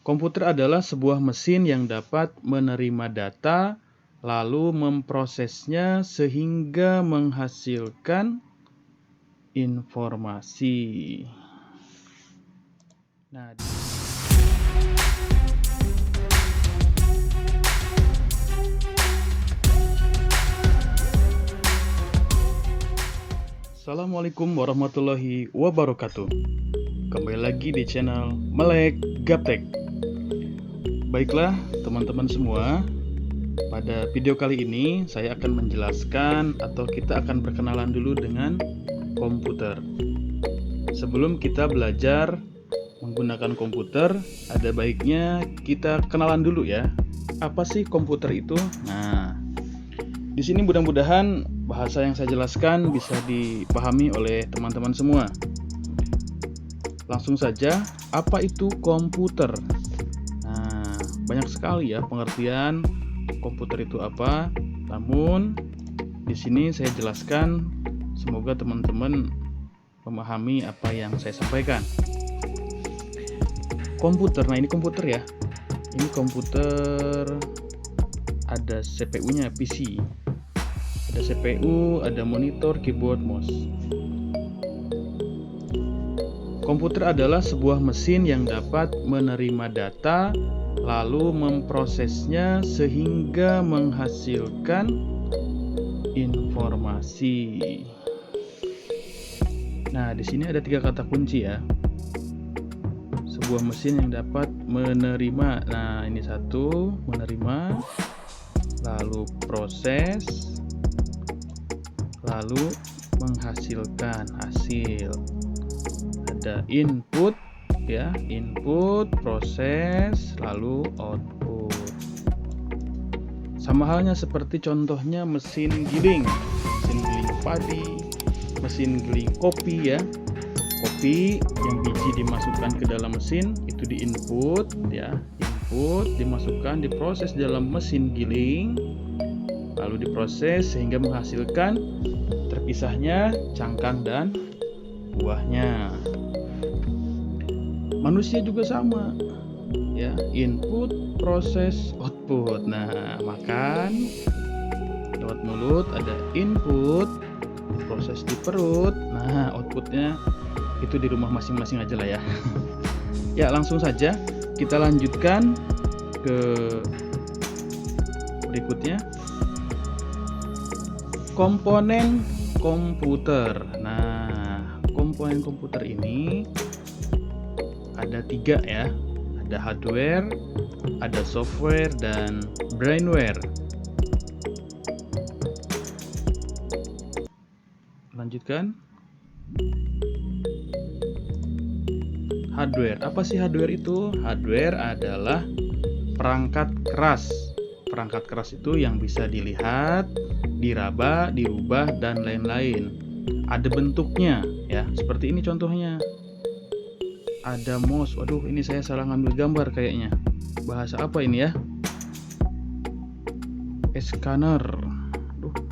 Komputer adalah sebuah mesin yang dapat menerima data, lalu memprosesnya sehingga menghasilkan informasi. Nah, Assalamualaikum warahmatullahi wabarakatuh. Kembali lagi di channel Melek Gaptek. Baiklah teman-teman semua, pada video kali ini saya akan menjelaskan atau kita akan berkenalan dulu dengan komputer. Sebelum kita belajar menggunakan komputer, ada baiknya kita kenalan dulu ya. Apa sih komputer itu? Nah, di sini mudah-mudahan bahasa yang saya jelaskan bisa dipahami oleh teman-teman semua. Langsung saja, apa itu komputer? Nah, banyak sekali ya pengertian komputer itu apa. Namun di sini saya jelaskan, semoga teman-teman memahami apa yang saya sampaikan. Komputer, nah ini komputer ya. Ini komputer ada CPU-nya, PC. Ada CPU, ada monitor, keyboard, mouse. Komputer adalah sebuah mesin yang dapat menerima data, lalu memprosesnya sehingga menghasilkan informasi. Nah, di sini ada 3 kata kunci ya. Sebuah mesin yang dapat menerima. Nah, ini satu, menerima, lalu proses, lalu menghasilkan hasil. Ada input ya, input, proses, lalu output. Sama halnya seperti contohnya mesin giling padi, mesin giling kopi ya. Kopi yang biji dimasukkan ke dalam mesin itu di input ya, input dimasukkan, diproses dalam mesin giling, lalu diproses sehingga menghasilkan terpisahnya cangkang dan buahnya. Manusia juga sama ya, input, proses, output. Nah, makan lewat mulut ada input, proses di perut. Nah, outputnya itu di rumah masing-masing aja lah ya. Ya, langsung saja kita lanjutkan ke berikutnya. Komponen komputer. Nah, komponen komputer ini ada 3 ya. Ada hardware, ada software, dan brainware. Lanjutkan. Hardware. Apa sih hardware itu? Hardware adalah perangkat keras. Perangkat keras itu yang bisa dilihat, diraba, dirubah, dan lain-lain. Ada bentuknya ya, seperti ini contohnya. Ada mouse. Waduh, ini saya salah ngambil gambar kayaknya. Bahasa apa ini ya? Scanner.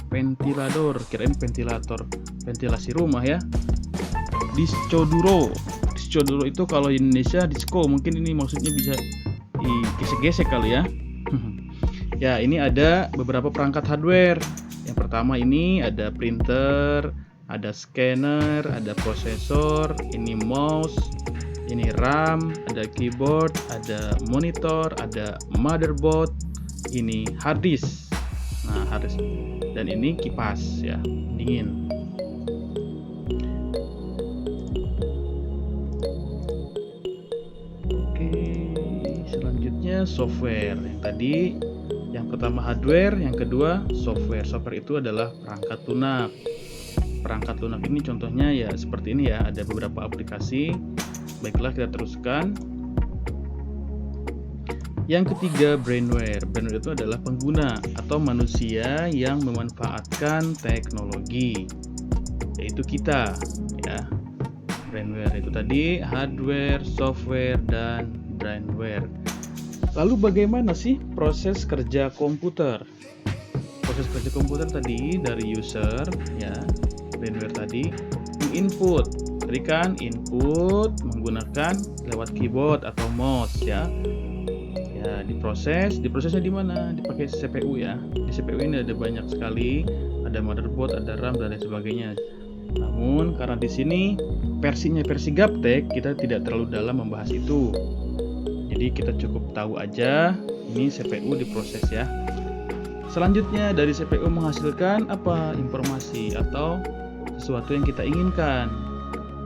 Ventilator, kirain ventilator, ventilasi rumah ya. Discoduro. Discoduro itu kalau di Indonesia disco, mungkin ini maksudnya bisa digesek-gesek kali ya. Ya, ini ada beberapa perangkat hardware. Yang pertama ini ada printer, ada scanner, ada prosesor, ini mouse, ini RAM, ada keyboard, ada monitor, ada motherboard, ini hard disk. Nah, hard disk. Dan ini kipas ya, dingin. Oke, selanjutnya software. Yang tadi yang pertama hardware, yang kedua software. Software itu adalah perangkat lunak. Perangkat lunak ini contohnya ya seperti ini ya, ada beberapa aplikasi. Baiklah, kita teruskan. Yang ketiga brainware. Brainware itu adalah pengguna atau manusia yang memanfaatkan teknologi, yaitu kita ya. Brainware itu tadi hardware, software, dan brainware. Lalu bagaimana sih proses kerja komputer? Proses kerja komputer tadi dari user ya, brainware tadi input. Tadi kan input menggunakan lewat keyboard atau mouse ya. Ya, diprosesnya di mana? Dipakai CPU ya. Di CPU ini ada banyak sekali, ada motherboard, ada RAM dan lain sebagainya. Namun karena di sini versinya versi Gaptek, kita tidak terlalu dalam membahas itu. Jadi kita cukup tahu aja ini CPU diproses ya. Selanjutnya dari CPU menghasilkan apa? Informasi atau sesuatu yang kita inginkan.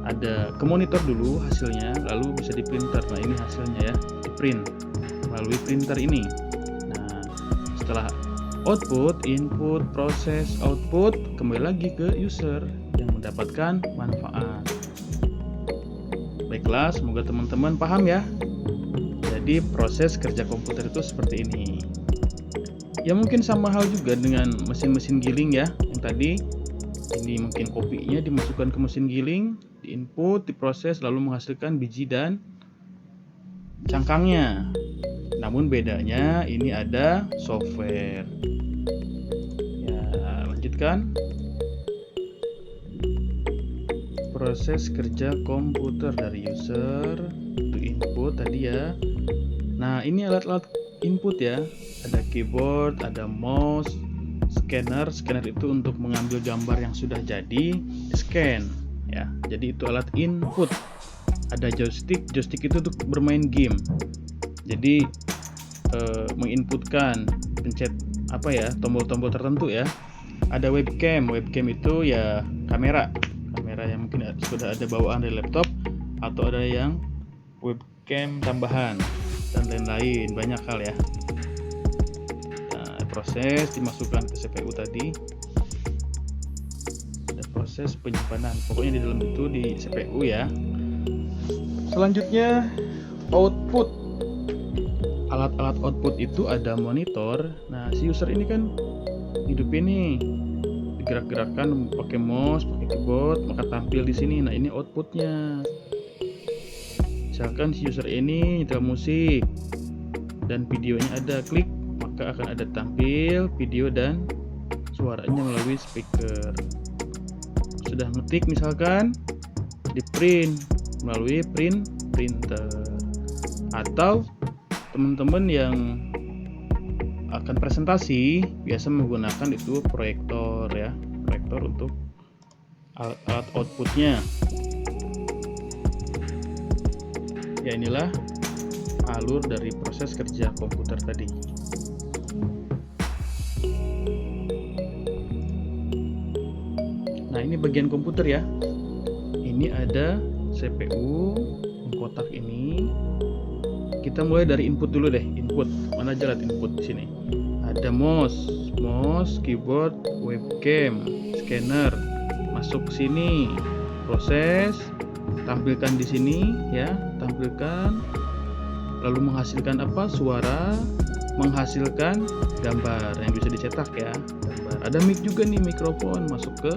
Ada ke monitor dulu hasilnya, lalu bisa di printer. Nah, ini hasilnya ya, di print melalui printer ini. Nah, setelah output, input, proses, output, kembali lagi ke user yang mendapatkan manfaat. Baiklah, semoga teman-teman paham ya. Jadi proses kerja komputer itu seperti ini. Ya mungkin sama hal juga dengan mesin-mesin giling ya. Yang tadi ini mungkin kopinya dimasukkan ke mesin giling, diinput, diproses, lalu menghasilkan biji dan cangkangnya. Namun bedanya ini ada software. Ya, lanjutkan. Proses kerja komputer dari user to input tadi ya. Nah, ini alat-alat input ya. Ada keyboard, ada mouse, scanner. Scanner itu untuk mengambil gambar yang sudah jadi, scan ya. Jadi itu alat input. Ada joystick. Joystick itu untuk bermain game. Jadi menginputkan pencet apa ya, tombol-tombol tertentu ya. Ada webcam. Webcam itu ya kamera yang mungkin sudah ada bawaan dari laptop, atau ada yang webcam tambahan dan lain-lain, banyak hal ya. Nah, proses dimasukkan ke CPU tadi. Ada proses penyimpanan, pokoknya di dalam itu di CPU ya. Selanjutnya output. Alat-alat output itu ada monitor. Nah, si user ini kan hidup ini digerak-gerakkan pakai mouse, pakai keyboard, maka tampil di sini. Nah, ini outputnya. Misalkan si user ini nyetel musik dan videonya ada, klik, maka akan ada tampil video dan suaranya melalui speaker. Sudah ngetik misalkan, di print melalui printer. Atau teman-teman yang akan presentasi biasa menggunakan itu proyektor ya, proyektor untuk alat outputnya. Ya, inilah alur dari proses kerja komputer tadi. Nah, ini bagian komputer ya. Ini ada CPU kotak ini. Kita mulai dari input dulu deh. Input mana aja alat input di sini? Ada mouse, keyboard, webcam, scanner. Masuk ke sini, proses, tampilkan di sini ya, tampilkan. Lalu menghasilkan apa? Suara, menghasilkan gambar yang bisa dicetak ya. Gambar. Ada mic juga nih, mikrofon masuk ke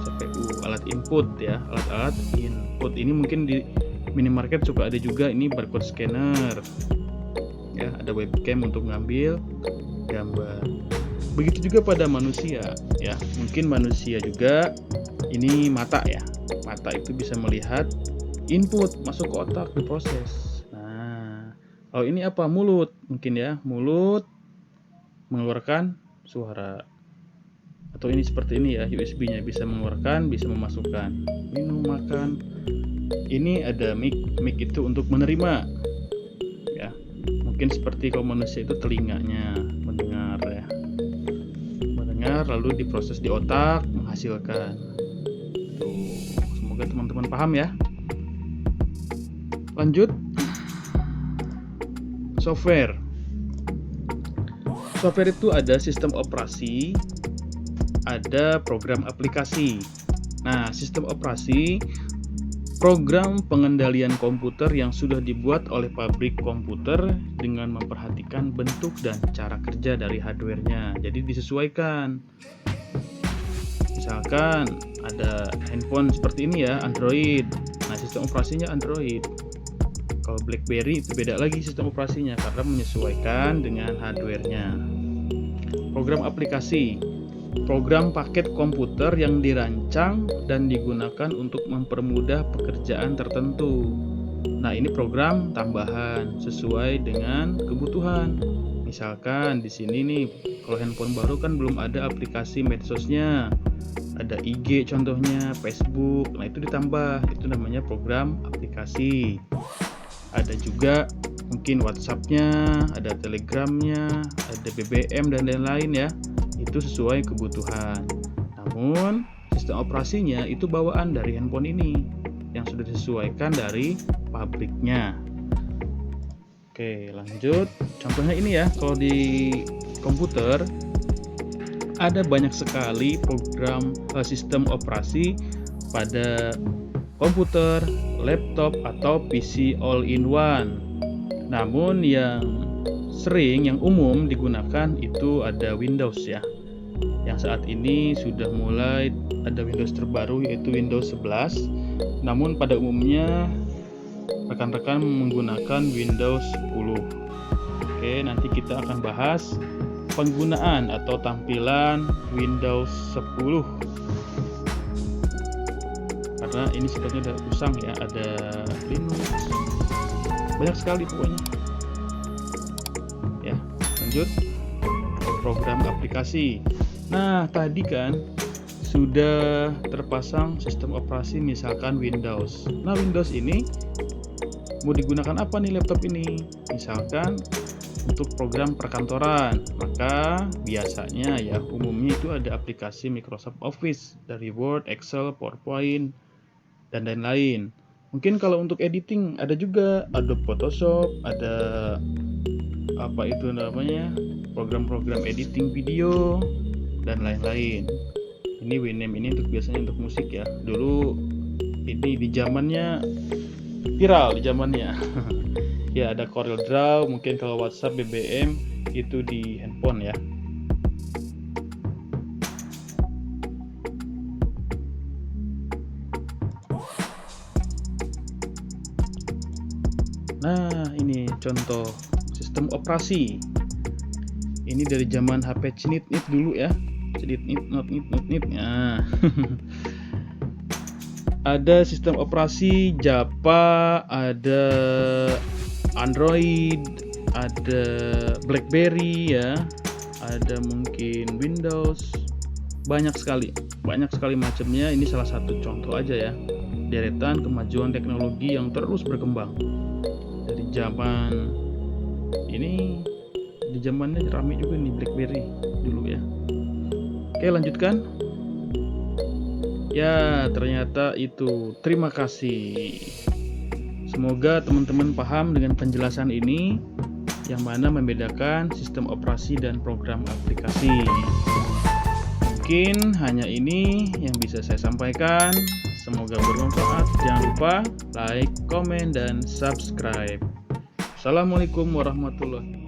CPU, alat input ya, alat-alat input. Ini mungkin di minimarket suka ada juga ini barcode scanner ya, ada webcam untuk ngambil gambar. Begitu juga pada manusia ya, mungkin manusia juga ini mata ya, mata itu bisa melihat input masuk ke otak, diproses. Nah, kalau ini apa? Mulut mungkin ya, mulut mengeluarkan suara. Atau ini seperti ini ya, USB-nya bisa mengeluarkan, bisa memasukkan, minum, makan. Ini ada mic itu untuk menerima ya. Mungkin seperti kalau manusia itu telinganya mendengar ya, mendengar lalu diproses di otak menghasilkan. Tuh, semoga teman-teman paham ya. Lanjut, software. Software itu ada sistem operasi, ada program aplikasi. Nah, sistem operasi program pengendalian komputer yang sudah dibuat oleh pabrik komputer dengan memperhatikan bentuk dan cara kerja dari hardware-nya. Jadi disesuaikan. Misalkan ada handphone seperti ini ya, Android. Nah, sistem operasinya Android. Kalau BlackBerry itu beda lagi sistem operasinya karena menyesuaikan dengan hardware-nya. Program aplikasi. program paket komputer yang dirancang dan digunakan untuk mempermudah pekerjaan tertentu. Nah, ini program tambahan sesuai dengan kebutuhan. Misalkan di sini nih, kalau handphone baru kan belum ada aplikasi medsosnya. Ada IG contohnya, Facebook. Nah, itu ditambah. Itu namanya program aplikasi. Ada juga mungkin WhatsApp-nya, ada Telegram-nya, ada BBM dan lain-lain ya. Itu sesuai kebutuhan. Namun, sistem operasinya itu bawaan dari handphone ini yang sudah disesuaikan dari pabriknya. Oke, lanjut. Contohnya ini ya, kalau di komputer ada banyak sekali program sistem operasi pada komputer, laptop, atau PC all-in-one. Namun yang sering, yang umum digunakan itu ada Windows ya. Yang saat ini sudah mulai ada Windows terbaru yaitu Windows 11. Namun pada umumnya rekan-rekan menggunakan Windows 10. Oke, nanti kita akan bahas penggunaan atau tampilan Windows 10. Karena ini sebetulnya udah usang ya, ada Linux. Banyak sekali pokoknya. Ya, lanjut. Program aplikasi. Nah, tadi kan sudah terpasang sistem operasi misalkan Windows. Nah, Windows ini mau digunakan apa nih laptop ini? Misalkan untuk program perkantoran, maka biasanya ya umumnya itu ada aplikasi Microsoft Office dari Word, Excel, PowerPoint, dan lain-lain. Mungkin kalau untuk editing ada juga Adobe Photoshop, ada apa itu namanya, program-program editing video dan lain-lain. Ini Winamp ini untuk biasanya untuk musik ya. Dulu ini di zamannya viral di zamannya. Ya, ada Corel Draw, mungkin kalau WhatsApp, BBM itu di handphone ya. Nah, ini contoh sistem operasi. Ini dari zaman HP Cinit-nit dulu ya. Cinit-nit, not-nit. Nah. Ada sistem operasi Java, ada Android, ada BlackBerry ya, ada mungkin Windows, banyak sekali macamnya. Ini salah satu contoh aja ya, deretan kemajuan teknologi yang terus berkembang dari zaman ini. Di zamannya ramai juga nih BlackBerry dulu ya. Oke, lanjutkan. Ya, ternyata itu. Terima kasih. Semoga teman-teman paham dengan penjelasan ini, yang mana membedakan sistem operasi dan program aplikasi. Mungkin hanya ini yang bisa saya sampaikan. Semoga bermanfaat. Jangan lupa like, komen, dan subscribe. Assalamualaikum warahmatullahi wabarakatuh.